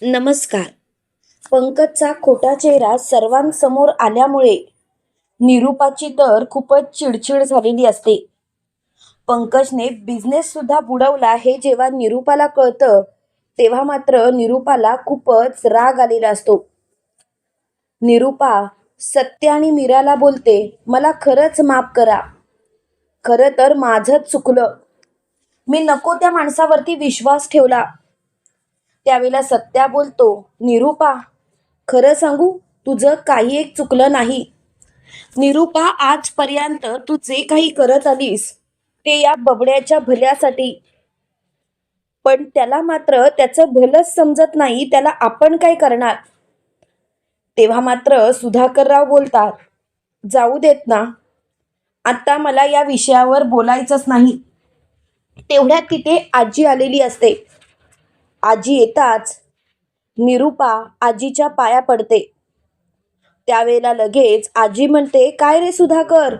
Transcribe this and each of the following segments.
नमस्कार. पंकजचा खोटा चेहरा सर्वांसमोर आल्यामुळे निरूपाची तर खूपच चिडचिड झालेली असते. पंकजने बिझनेस सुद्धा बुडवला हे जेव्हा निरूपाला कळतं, तेव्हा मात्र निरूपाला खूपच राग आलेला असतो. निरूपा सत्य आणि मीराला बोलते, मला खरंच माफ करा. खरं तर माझंच चुकलं. मी नको त्या माणसावरती विश्वास ठेवला. त्यावेळेला सत्या बोलतो, निरूपा खरं सांगू, तुझं काही एक चुकलं नाही. निरूपा आजपर्यंत तू जे काही करत आलीस ते या बबड्याच्या भल्यासाठी, पण त्याला मात्र त्याचं भलंच समजत नाही, त्याला आपण काय करणार. तेव्हा मात्र सुधाकरराव बोलतात, जाऊ देत ना, आता मला या विषयावर बोलायचंच नाही. तेवढ्यात तिथे आजी आलेली असते. आजी येताच निरूपा आजीच्या पाया पडते. त्यावेळेला लगेच आजी म्हणते, काय रे सुधाकर,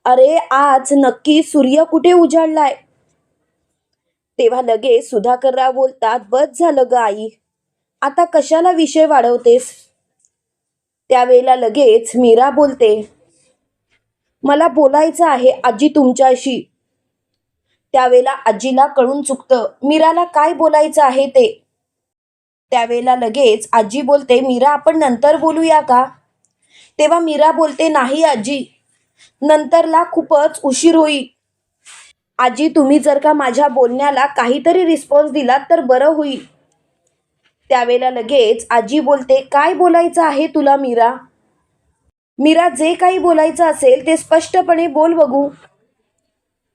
अरे आज नक्की सूर्य कुठे उजाडलाय. तेव्हा लगेच सुधाकरराव बोलतात, बस झालं ग आई, आता कशाला विषय वाढवतेस. त्यावेळेला लगेच मीरा बोलते, मला बोलायचं आहे आजी तुमच्याशी. त्यावेळेला आजीला कळून चुकतं मीराला काय बोलायचं आहे ते. त्यावेळेला लगेच आजी बोलते, मीरा आपण नंतर बोलूया का. तेव्हा मीरा बोलते, नाही आजी, नंतरला खूपच उशीर होईल. आजी तुम्ही जर का माझ्या बोलण्याला काहीतरी रिस्पॉन्स दिलात तर बरं होईल. त्यावेळेला लगेच आजी बोलते, काय बोलायचं आहे तुला मीरा. मीरा जे काही बोलायचं असेल ते स्पष्टपणे बोल बघू.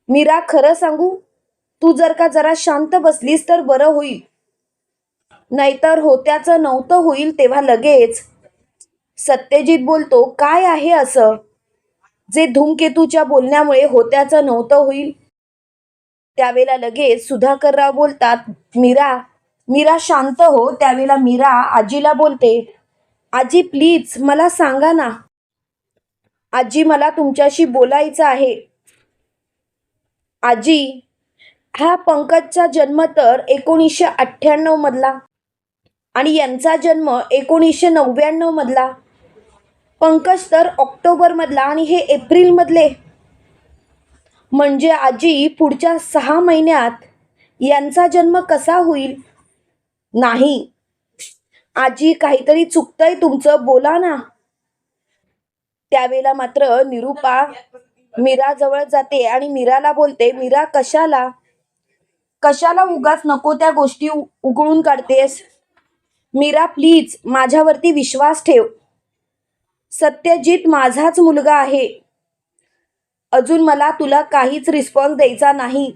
मीरा खरं सांगू, तू जर का जरा शांत बसलीस तर बरं होईल, नाहीतर होत्याचं नव्हतं होईल. तेव्हा लगेच सत्यजित बोलतो, काय आहे असं जे धूमकेतूच्या बोलण्यामुळे होत्याचं नव्हतं होईल. त्यावेळेला लगेच सुधाकरराव बोलतात, मीरा मीरा शांत हो. त्यावेळेला मीरा आजीला बोलते, आजी प्लीज मला सांगा ना, आजी मला तुमच्याशी बोलायचं आहे. आजी, हा पंकजचा जन्म तर 1998 मधला आणि यांचा जन्म 1999 मधला. पंकज तर ऑक्टोबर मधला आणि हे एप्रिल मधले. म्हणजे आजी पुढच्या 6 महिन्यात यांचा जन्म कसा होईल. नाही आजी, काहीतरी चुकतंय तुमचं, बोला ना. त्यावेळेला मात्र निरूपा मीरा जवळ जाते आणि मीराला बोलते, मीरा कशाला कशाला उगाच नको त्या गोष्टी उघडून काढतेस. मीरा प्लीज माझ्यावरती विश्वास ठेव. सत्यजित माझाच मुलगा आहे. अजून मला तुला काहीच रिस्पॉन्स द्यायचा नाही.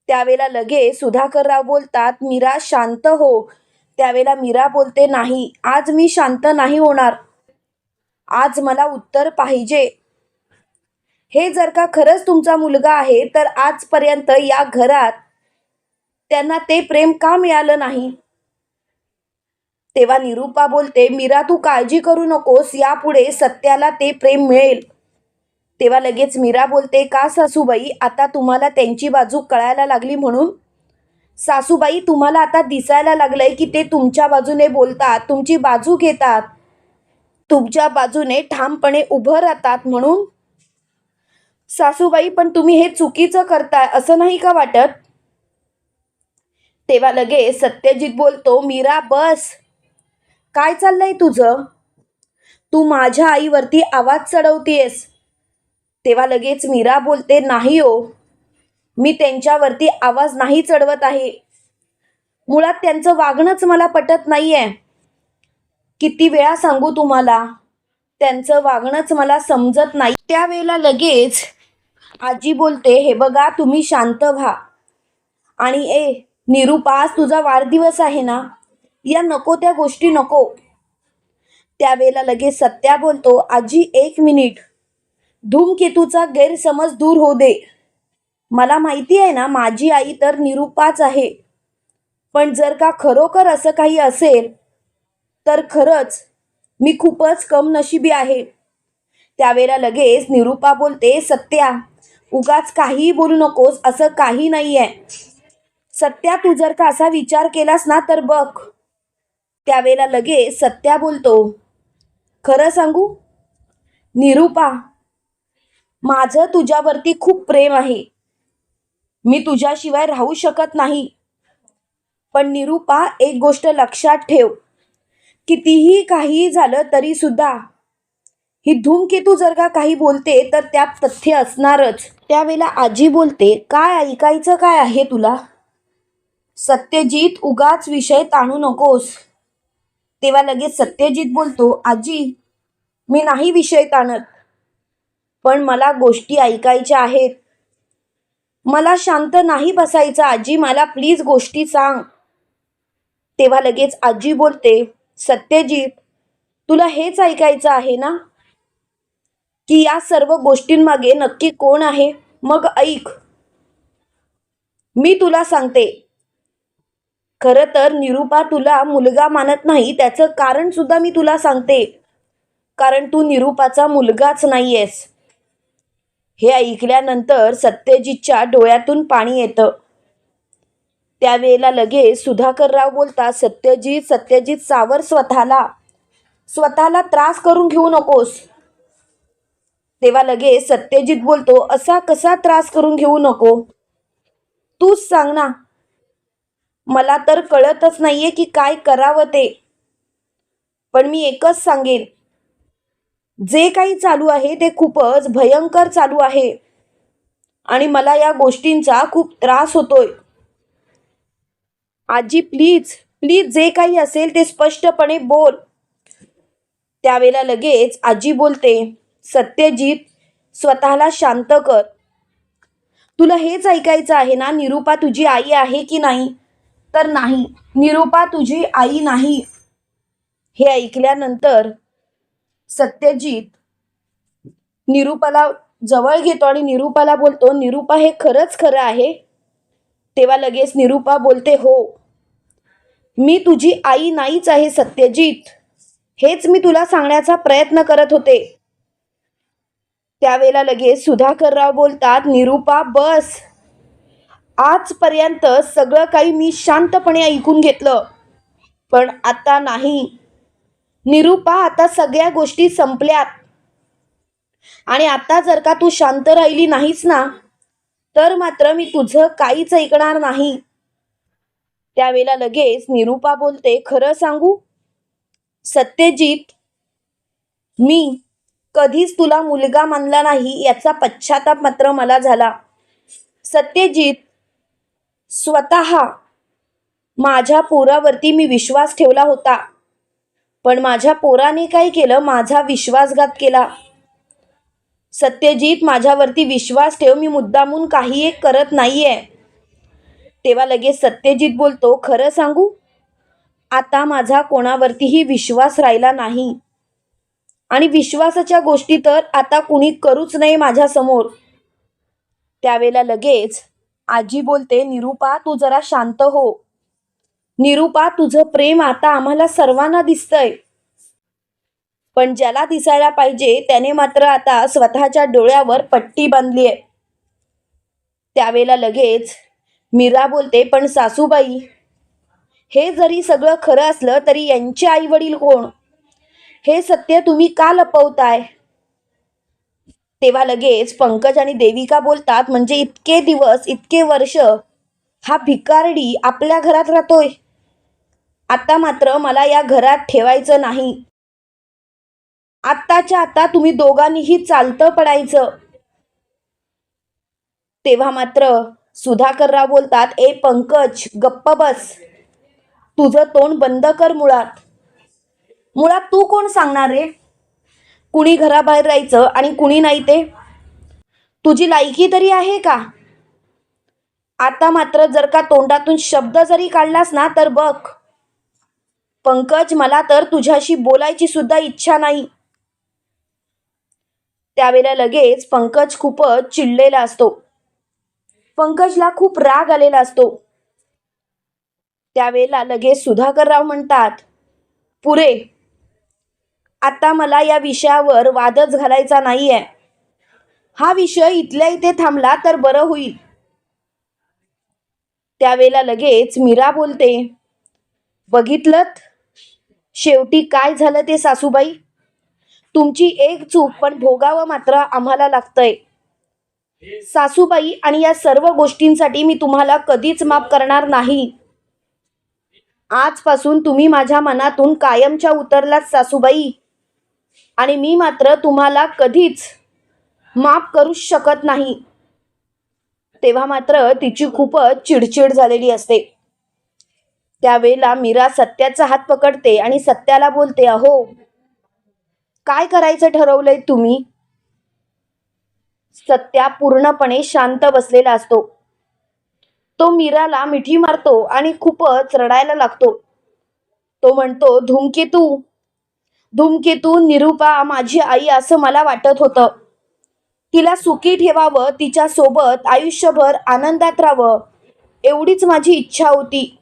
त्यावेळेला लगेच सुधाकरराव बोलतात, मीरा शांत हो. त्यावेळेला मीरा बोलते, नाही आज मी शांत नाही होणार. आज मला उत्तर पाहिजे. हे जर का खरंच तुमचा मुलगा आहे तर आजपर्यंत या घरात त्यांना ते प्रेम का मिळालं नाही. तेव्हा निरूपा बोलते, मीरा तू काळजी करू नकोस, यापुढे सत्याला ते प्रेम मिळेल. तेव्हा लगेच मीरा बोलते, का सासूबाई, आता तुम्हाला त्यांची बाजू कळायला लागली म्हणून. सासूबाई तुम्हाला आता दिसायला लागलंय की ते तुमच्या बाजूने बोलतात, तुमची बाजू घेतात, तुमच्या बाजूने ठामपणे उभं राहतात म्हणून. सासूबाई पण तुम्ही हे चुकीचं करताय असं नाही का वाटत. तेव्हा लगेच सत्यजित बोलतो, मीरा बस, काय चाललंय तुझं, तू माझ्या आईवरती आवाज चढवतेस. तेव्हा लगेच मीरा बोलते, नाही हो, मी त्यांच्यावरती आवाज नाही चढवत आहे. मुळात त्यांचं वागणंच मला पटत नाहीये. किती वेळा सांगू तुम्हाला, त्यांचं वागणंच मला समजत नाही. त्यावेळेला लगेच आजी बोलते, हे बघा तुम्ही शांत व्हा. आणि निरूपा, आज तुझा वाढदिवस आहे ना, या नको त्या गोष्टी नको. त्यावेळेला लगेच सत्या बोलतो, आजी 1 मिनिट, धूमकेतूचा गैरसमज दूर होऊ दे. मला माहिती आहे ना, माझी आई तर निरूपाच आहे, पण जर का खरोखर असं काही असेल तर खरंच मी खूपच कमनशिबी आहे. त्यावेळेला लगेच निरूपा बोलते, सत्या उगाच काहीही बोलू नकोस, असं काही नाहीये. सत्या, तू जर का असा विचार केलास ना तर बघ. त्यावेळेला लगेच सत्या बोलतो, खरं सांगू निरूपा, माझं तुझ्यावरती खूप प्रेम आहे. मी तुझ्याशिवाय राहू शकत नाही. पण निरूपा, एक गोष्ट लक्षात ठेव, कितीही काही झालं तरी सुद्धा ही धूमकेतू जर का काही बोलते तर त्यात तथ्य असणारच. त्यावेळेला आजी बोलते, काय ऐकायचं काय आहे तुला? सत्यजित, उगाच विषय ताणू नकोस. तेव्हा लगेच सत्यजित बोलतो, आजी मी नाही विषय ताणत, पण मला गोष्टी ऐकायच्या आहेत. मला शांत नाही बसायचं आजी, मला प्लीज गोष्टी सांग. तेव्हा लगेच आजी बोलते, सत्यजित तुला हेच ऐकायचं आहे ना, की या सर्व गोष्टींमागे नक्की कोण आहे? मग ऐक, मी तुला सांगते. खरं तर निरूपा तुला मुलगा मानत नाही, त्याचं कारण सुद्धा मी तुला सांगते. कारण तू निरूपाचा मुलगाच नाहीयेस. हे ऐकल्यानंतर सत्यजितच्या डोळ्यातून पाणी येतं. त्यावेळेला लगेच सुधाकरराव बोलतात, सत्यजित, सत्यजित सावर स्वतःला, स्वतःला त्रास करून घेऊ नकोस. तेव्हा लगेच सत्यजित बोलतो, असा कसा त्रास करून घेऊ नको? तूच सांग ना. मला तर कळतच नाहीये की काय करावं ते. पण मी एकच सांगेन, जे काही चालू आहे ते खूपच भयंकर चालू आहे आणि मला या गोष्टींचा खूप त्रास होतोय. आजी प्लीज, प्लीज जे काही असेल ते स्पष्टपणे बोल. त्यावेळेला लगेच आजी बोलते, सत्यजित स्वतःला शांत कर. तुला हेच ऐकायचं आहे ना, निरूपा तुझी आई आहे की नाही? तर नाही, निरूपा तुझी आई नाही. हे ऐकल्यानंतर सत्यजित निरूपाला जवळ घेतो आणि निरूपाला बोलतो, निरूपा हे खरंच खरं आहे? तेव्हा लगेच निरूपा बोलते, हो, मी तुझी आई नाहीच आहे सत्यजित. हेच मी तुला सांगण्याचा प्रयत्न करत होते. त्यावेळेला लगेच सुधाकरराव बोलतात, निरूपा बस. आजपर्यंत सगळं काही मी शांतपणे ऐकून घेतलं, पण आता नाही. निरूपा, आता सगळ्या गोष्टी संपल्यात आणि आता जर का तू शांत राहिली नाहीस ना, तर मात्र मी तुझं काहीच ऐकणार नाही. त्यावेळेला लगेच निरूपा बोलते, खरं सांगू सत्यजित, मी कधीच तुला मुलगा मानला नाही याचा पश्चाताप मात्र मला झाला. सत्यजित, स्वतः माझ्या पोरावरती मी विश्वास ठेवला होता, पण माझ्या पोराने काय केलं, माझा विश्वासघात केला. सत्यजित, माझ्यावरती विश्वास ठेव, मी मुद्दामून काही एक करत नाहीये. तेव्हा लगेच सत्यजित बोलतो, खरं सांगू, आता माझा कोणावरतीही विश्वास राहिला नाही आणि विश्वासाच्या गोष्टी तर आता कुणी करूच नये माझ्या समोर. त्यावेळेला लगेच आजी बोलते, निरूपा तू जरा शांत हो. निरूपा, तुझं प्रेम आता आम्हाला सर्वांना दिसतंय, पण ज्याला दिसायला पाहिजे त्याने मात्र आता स्वतःच्या डोळ्यावर पट्टी बांधली आहे. त्यावेळेला लगेच मीरा बोलते, पण सासूबाई, हे जरी सगळं खरं असलं तरी यांचे आई वडील कोण, हे सत्य तुम्ही का लपवताय? तेव्हा लगेच पंकज आणि देविका बोलतात, म्हणजे इतके दिवस, इतके वर्ष हा भिकारडी आपल्या घरात राहतोय, आता मात्र मला या घरात ठेवायचं नाही. आत्ताच्या आता तुम्ही दोघांनीही चालतं पडायचं. तेव्हा मात्र सुधाकरराव बोलतात, ए पंकज गप्प बस, तुझं तोंड बंद कर. मुळात तू कोण सांगणार रे, कुणी घराबाहेर राहायचं आणि कुणी नाही ते? तुझी लायकी तरी आहे का? आता मात्र जर का तोंडातून शब्द जरी काढलास ना तर बघ पंकज, मला तर तुझ्याशी बोलायची सुद्धा इच्छा नाही. त्यावेळेला लगेच पंकज खूपच चिडलेला असतो. पंकजला खूप राग आलेला असतो. त्यावेळेला लगेच सुधाकरराव म्हणतात, पुरे, आता मला या विषयावर वादच घालायचा नाहीये. हा विषय इथल्या इथे थांबला तर बरं होईल. त्यावेळेला लगेच मीरा बोलते, बघितलत शेवटी काय झालं ते सासूबाई. तुमची एक चूक पण भोगावं मात्र आम्हाला लागतंय सासूबाई, आणि या सर्व गोष्टींसाठी मी तुम्हाला कधीच माफ करणार नाही. आजपासून तुम्ही माझ्या मनातून कायमच्या उतरलात सासूबाई, आणि मी मात्र तुम्हाला कधीच माफ करू शकत नाही. तेव्हा मात्र तिची खूपच चिडचिड झालेली असते. त्यावेळेला मीरा सत्याचा हात पकडते आणि सत्याला बोलते, अहो काय करायचं ठरवलंय तुम्ही. सत्या पूर्णपणे शांत बसलेला असतो. तो मीराला मिठी मारतो आणि खूपच रडायला लागतो. तो म्हणतो, धूमकेतू धूमकेतू, निरूपा माझी आई असं मला वाटत होतं. तिला सुखी ठेवावं, तिच्या सोबत आयुष्यभर आनंदात राहावं एवढीच माझी इच्छा होती.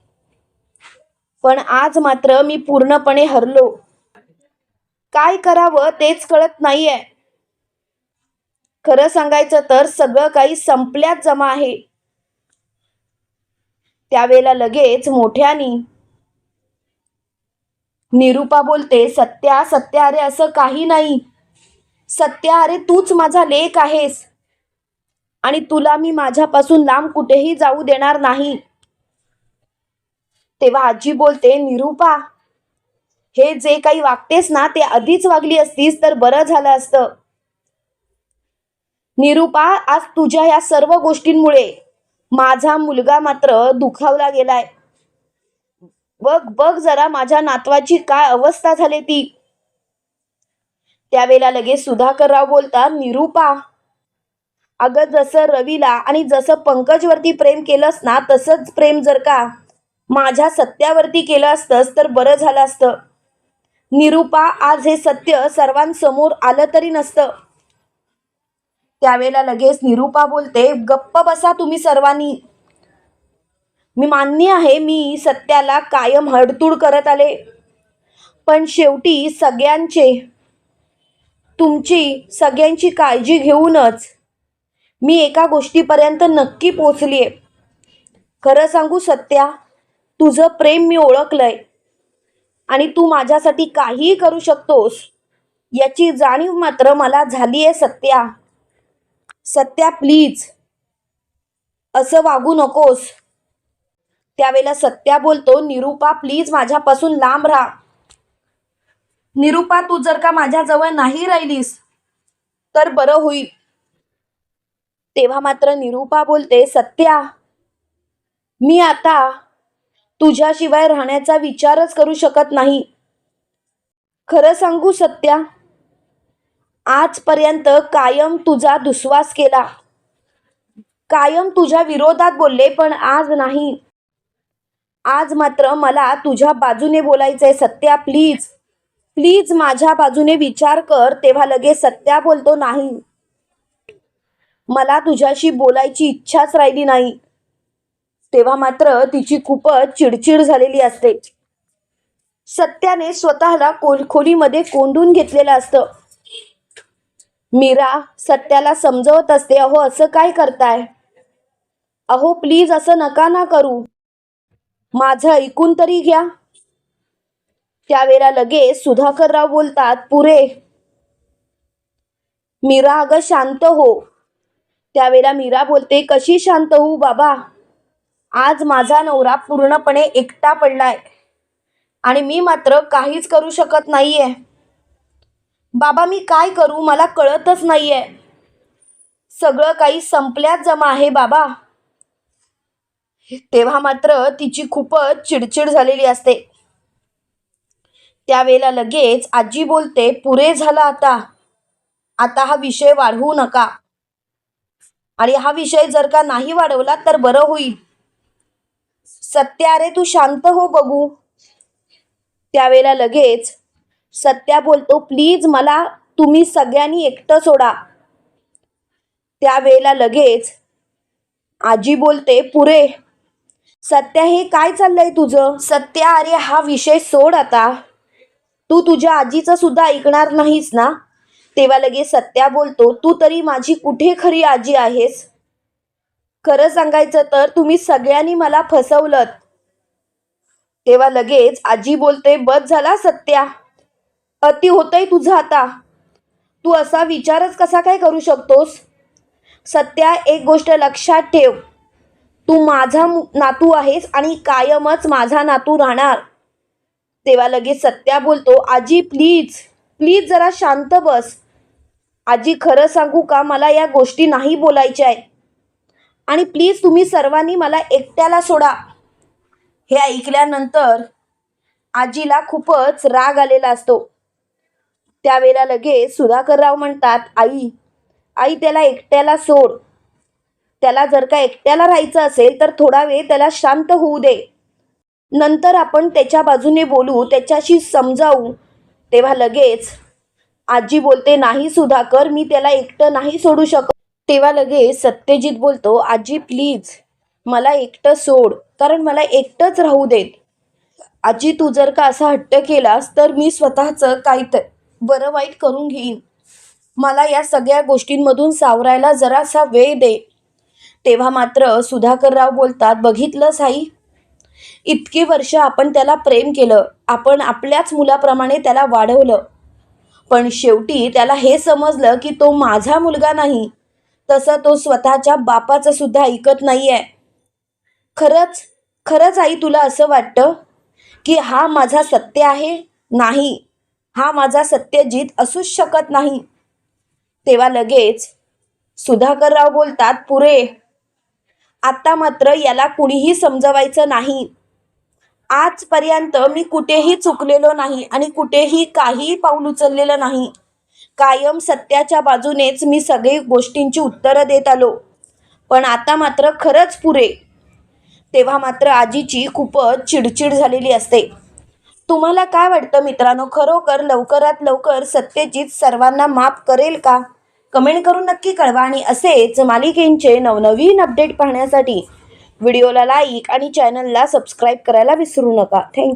पण आज मात्र मी पूर्णपणे हरलो. काय करावं तेच कळत नाहीये. खरं सांगायचं तर सगळं काही संपल्यात जमा आहे. त्यावेळेला लगेच मोठ्यानी निरूपा बोलते, सत्या सत्या, अरे असं काही नाही. सत्या, अरे तूच माझा लेक आहेस आणि तुला मी माझ्यापासून लांब कुठेही जाऊ देणार नाही. तेव्हा आजी बोलते, निरूपा हे जे काही वागतेस ना ते आधीच वागली असतीस तर बरं झालं असतं. निरूपा, आज तुझ्या या सर्व गोष्टींमुळे माझा मुलगा मात्र दुखावला गेलाय. बघ बघ जरा माझ्या नातवाची काय अवस्था झाली ती. त्यावेळेला लगेच सुधाकरराव बोलतात, निरूपा अगं जसं रवीला आणि जसं पंकजवरती प्रेम केलंस ना तसंच प्रेम जर का माझ्या सत्यावरती केलं असतंस तर बरं झालं असतं. निरूपा, आज हे सत्य सर्वांसमोर आलं तरी नसतं. त्यावेळेला लगेच निरूपा बोलते, गप्प बसा तुम्ही सर्वांनी. मी मान्य आहे मी सत्याला कायम हडतूड करत आले, पण शेवटी तुमची सगळ्यांची काळजी घेऊनच मी एका गोष्टीपर्यंत नक्की पोचलीये. खरं सांगू सत्या, तुझं प्रेम मी ओळखलंय आणि तू माझ्यासाठी काहीही करू शकतोस याची जाणीव मात्र मला झालीये. सत्या सत्या, प्लीज असं वागू नकोस. त्यावेळेला सत्या बोलतो, निरूपा प्लीज माझ्यापासून लांब राहा. निरूपा, तू जर का माझ्याजवळ नाही राहिलीस तर बरं होईल. तेव्हा मात्र निरूपा बोलते, सत्या मी आता तुझ्याशिवाय राहण्याचा विचारच करू शकत नाही. खरं सांगू सत्या, आजपर्यंत कायम तुझा दुस्वास केला, कायम तुझ्या विरोधात बोलले, पण आज नाही. आज मात्र मला तुझ्या बाजूने बोलायचंय. सत्या प्लीज प्लीज माझ्या बाजूने विचार कर. तेव्हा लगेच सत्या बोलतो, नाही, मला तुझ्याशी बोलायची इच्छाच राहिली नाही. तेव्हा मात्र तिची खूपच चिडचिड झालेली असते. सत्याने स्वतःला खोलीमध्ये कोंडून घेतलेलं असतं. मीरा सत्याला समजवत असते, अहो असं काय करताय, अहो प्लीज असं नका ना करू, माझं ऐकून तरी घ्या. त्यावेळेला लगेच सुधाकरराव बोलतात, पुरे. मीरा, अगं शांत हो. त्यावेळेला मीरा बोलते, कशी शांत होऊ बाबा, आज माझा नवरा पूर्णपणे एकटा पडलाय आणि मी मात्र काहीच करू शकत नाहीये. बाबा मी काय करू मला कळतच नाहीये. सगळं काही संपल्यात जमा आहे बाबा. तेव्हा मात्र तिची खूपच चिडचिड झालेली असते. त्यावेळेला लगेच आजी बोलते, पुरे झाला आता, आता हा विषय वाढवू नका, आणि हा विषय जर का नाही वाढवला तर बरं होईल. सत्या, अरे तू शांत हो बघू. त्यावेळेला लगेच सत्या बोलतो, प्लीज मला तुम्ही सगळ्यांनी एकटं सोडा. त्यावेळेला लगेच आजी बोलते, पुरे. सत्या, हे काय चाललंय तुझं. सत्या, अरे हा विषय सोड आता, तू तुझ्या आजीचं सुद्धा ऐकणार नाहीस ना. तेव्हा लगेच सत्या बोलतो, तू तरी माझी कुठे खरी आजी आहेस. खरं सांगायचं तर तुम्ही सगळ्यांनी मला फसवलं. तेव्हा लगेच आजी बोलते, बस झाला सत्या, अति होतंय तुझं आता. तू असा विचारच कसा काय करू शकतोस? सत्या, एक गोष्ट लक्षात ठेव, तू माझा नातू आहेस आणि कायमच माझा नातू राहणार. तेव्हा लगेच सत्या बोलतो, आजी प्लीज प्लीज जरा शांत बस. आजी, खरं सांगू का, मला या गोष्टी नाही बोलायच्या आहे आणि प्लीज तुम्ही सर्वांनी मला एकट्याला सोडा. हे ऐकल्यानंतर आजीला खूपच राग आलेला असतो. त्यावेळेला लगेच सुधाकरराव म्हणतात, आई आई त्याला एकट्याला सोड. त्याला जर का एकट्याला राहायचं असेल तर थोडा वेळ त्याला शांत होऊ दे, नंतर आपण त्याच्या बाजूने बोलू, त्याच्याशी समजावू. तेव्हा लगेच आजी बोलते, नाही सुधाकर, मी त्याला एकटं नाही सोडू शकत. तेव्हा लगेच सत्यजित बोलतो, आजी प्लीज मला एकटं सोड, कारण मला एकटंच राहू देत. आजी, तू जर का असा हट्ट केलास तर मी स्वतःचं काहीतरी बरं वाईट करून घेईन. मला या सगळ्या गोष्टींमधून सावरायला जरासा वेळ दे. तेव्हा मात्र सुधाकरराव बोलतात, बघितलंस आई, इतकी वर्ष आपण त्याला प्रेम केलं, आपण आपल्याच मुलाप्रमाणे त्याला वाढवलं, पण शेवटी त्याला हे समजलं की तो माझा मुलगा नाही, तसं तो स्वतःच्या बापाचं सुद्धा ऐकत नाहीये. खरंच खरंच आई, तुला असं वाटतं की हा माझा सत्य आहे? नाही, हा माझा सत्यजित असूच शकत नाही. तेव्हा लगेच सुधाकरराव बोलतात, पुरे, आता मात्र याला कुणीही समजवायचं नाही. आजपर्यंत मी कुठेही चुकलेलो नाही आणि कुठेही काही पाऊल उचललेलं नाही. कायम सत्याच्या बाजूनेच मी सगळी गोष्टींची उत्तरं देत आलो, पण आता मात्र खरंच पुरे. तेव्हा मात्र आजीची खूपच चिडचिड झालेली असते. तुम्हाला काय वाटतं मित्रांनो, खरोखर लवकरात लवकर सत्यजित सर्वांना माफ करेल का? कमेंट करून नक्की कळवा आणि असेच मालिकेंचे नवनवीन अपडेट पाहण्यासाठी व्हिडिओला लाईक आणि चॅनलला सबस्क्राईब करायला विसरू नका. थँक्यू.